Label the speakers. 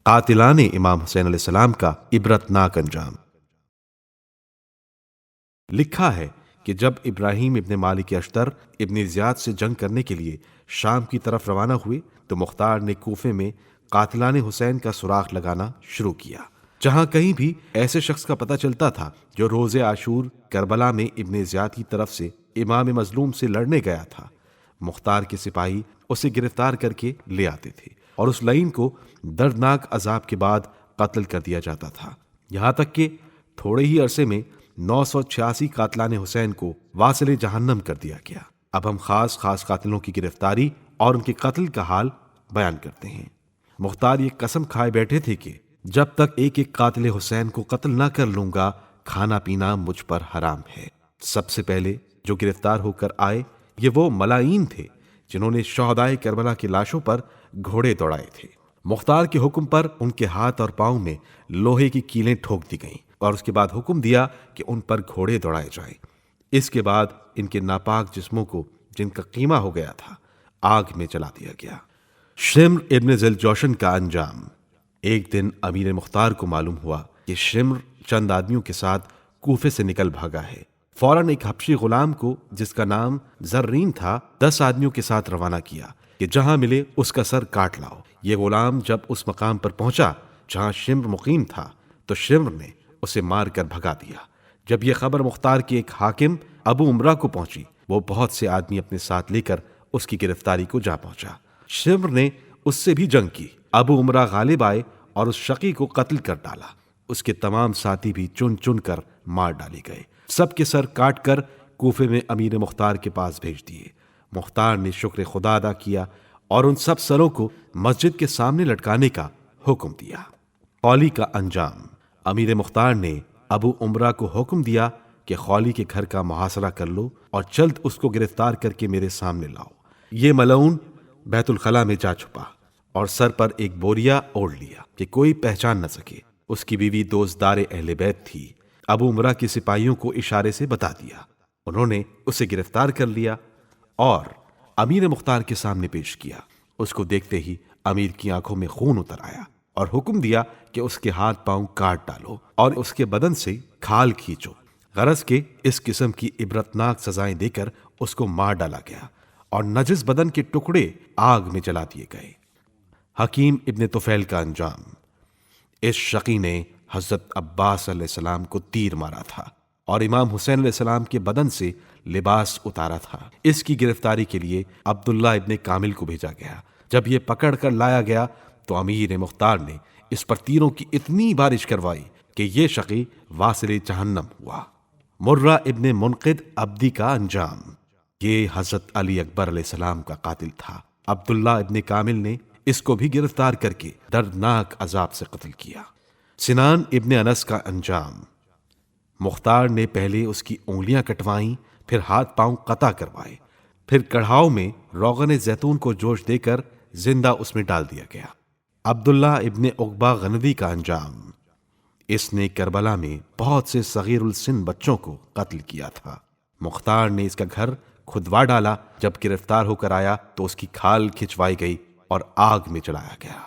Speaker 1: قاتلان امام حسین علیہ السلام کا عبرتناک انجام۔ لکھا ہے کہ جب ابراہیم ابن مالک اشتر ابن زیاد سے جنگ کرنے کے لیے شام کی طرف روانہ ہوئے تو مختار نے کوفے میں قاتلان حسین کا سراغ لگانا شروع کیا۔ جہاں کہیں بھی ایسے شخص کا پتہ چلتا تھا جو روز عاشور کربلا میں ابن زیاد کی طرف سے امام مظلوم سے لڑنے گیا تھا، مختار کے سپاہی اسے گرفتار کر کے لے آتے تھے اور اس لعین کو دردناک عذاب کے بعد قتل کر دیا جاتا تھا، یہاں تک کہ تھوڑے ہی عرصے میں 986 قاتلان حسین کو واصل جہنم کر دیا گیا۔ اب ہم خاص قاتلوں کی گرفتاری اور ان کے قتل کا حال بیان کرتے ہیں۔ مختار یہ قسم کھائے بیٹھے تھے کہ جب تک ایک ایک قاتل حسین کو قتل نہ کر لوں گا کھانا پینا مجھ پر حرام ہے۔ سب سے پہلے جو گرفتار ہو کر آئے یہ وہ ملائین تھے جنہوں نے شہدائے کربلا کی لاشوں پر گھوڑے دوڑائے تھے۔ مختار کے حکم پر ان کے ہاتھ اور پاؤں میں لوہے کی کیلیں ٹھوک دی گئیں اور اس کے بعد حکم دیا کہ ان پر گھوڑے دوڑائے جائیں۔ اس کے بعد ان کے ناپاک جسموں کو جن کا قیمہ ہو گیا تھا آگ میں جلا دیا گیا۔ شمر ابن ذی الجوشن کا انجام۔ ایک دن امیر مختار کو معلوم ہوا کہ شمر چند آدمیوں کے ساتھ کوفے سے نکل بھاگا ہے۔ فوراً ایک حبشی غلام کو جس کا نام زرین تھا 10 آدمیوں کے ساتھ روانہ کیا کہ جہاں ملے اس کا سر کاٹ لاؤ۔ یہ غلام جب اس مقام پر پہنچا جہاں شمر مقیم تھا تو شمر نے اسے مار کر بھگا دیا۔ جب یہ خبر مختار کے ایک حاکم ابو عمرہ کو پہنچی وہ بہت سے آدمی اپنے ساتھ لے کر اس کی گرفتاری کو جا پہنچا۔ شمر نے اس سے بھی جنگ کی۔ ابو عمرہ غالب آئے اور اس شقی کو قتل کر ڈالا۔ اس کے تمام ساتھی بھی چن چن کر مار ڈالے گئے۔ سب کے سر کاٹ کر کوفے میں امیر مختار کے پاس بھیج دیے۔ مختار نے شکر خدا ادا کیا اور ان سب سروں کو مسجد کے سامنے لٹکانے کا حکم دیا۔ خولی کا انجام۔ امیر مختار نے ابو عمرہ کو حکم دیا کہ خولی کے گھر کا محاصرہ کر لو اور جلد اس کو گرفتار کر کے میرے سامنے لاؤ۔ یہ ملعون بیت الخلاء میں جا چھپا اور سر پر ایک بوریا اوڑھ لیا کہ کوئی پہچان نہ سکے۔ اس کی بیوی دوزدار اہل بیت تھی۔ ابو عمرہ کے سپاہیوں کو اشارے سے بتا دیا۔ انہوں نے اسے گرفتار کر لیا اور امیر مختار کے سامنے پیش کیا۔ اس کو دیکھتے ہی امیر کی آنکھوں میں خون اتر آیا اور حکم دیا کہ اس کے ہاتھ پاؤں کاٹ ڈالو اور اس کے بدن سے کھال کھینچو۔ غرض کے اس قسم کی عبرتناک سزائیں دے کر اس کو مار ڈالا گیا اور نجس بدن کے ٹکڑے آگ میں جلا دیے گئے۔ حکیم ابن طفیل کا انجام۔ اس شقی نے حضرت عباس علیہ السلام کو تیر مارا تھا اور امام حسین علیہ السلام کے بدن سے لباس اتارا تھا۔ اس کی گرفتاری کے لیے عبداللہ ابن کامل کو بھیجا گیا۔ جب یہ پکڑ کر لایا گیا تو امیر مختار نے اس پر تیروں کی اتنی بارش کروائی کہ یہ شقی واصل جہنم ہوا۔ مرہ ابن منقد عبدی کا انجام۔ یہ حضرت علی اکبر علیہ السلام کا قاتل تھا۔ عبداللہ ابن کامل نے اس کو بھی گرفتار کر کے دردناک عذاب سے قتل کیا۔ سنان ابن انس کا انجام۔ مختار نے پہلے اس کی انگلیاں کٹوائیں، پھر ہاتھ پاؤں قطع کروائے، پھر کڑھاؤ میں روغن زیتون کو جوش دے کر زندہ اس میں ڈال دیا گیا۔ عبداللہ ابن عقبہ غنوی کا انجام۔ اس نے کربلا میں بہت سے صغیر السن بچوں کو قتل کیا تھا۔ مختار نے اس کا گھر کھدوا ڈالا۔ جب گرفتار ہو کر آیا تو اس کی کھال کھچوائی گئی اور آگ میں جلایا گیا۔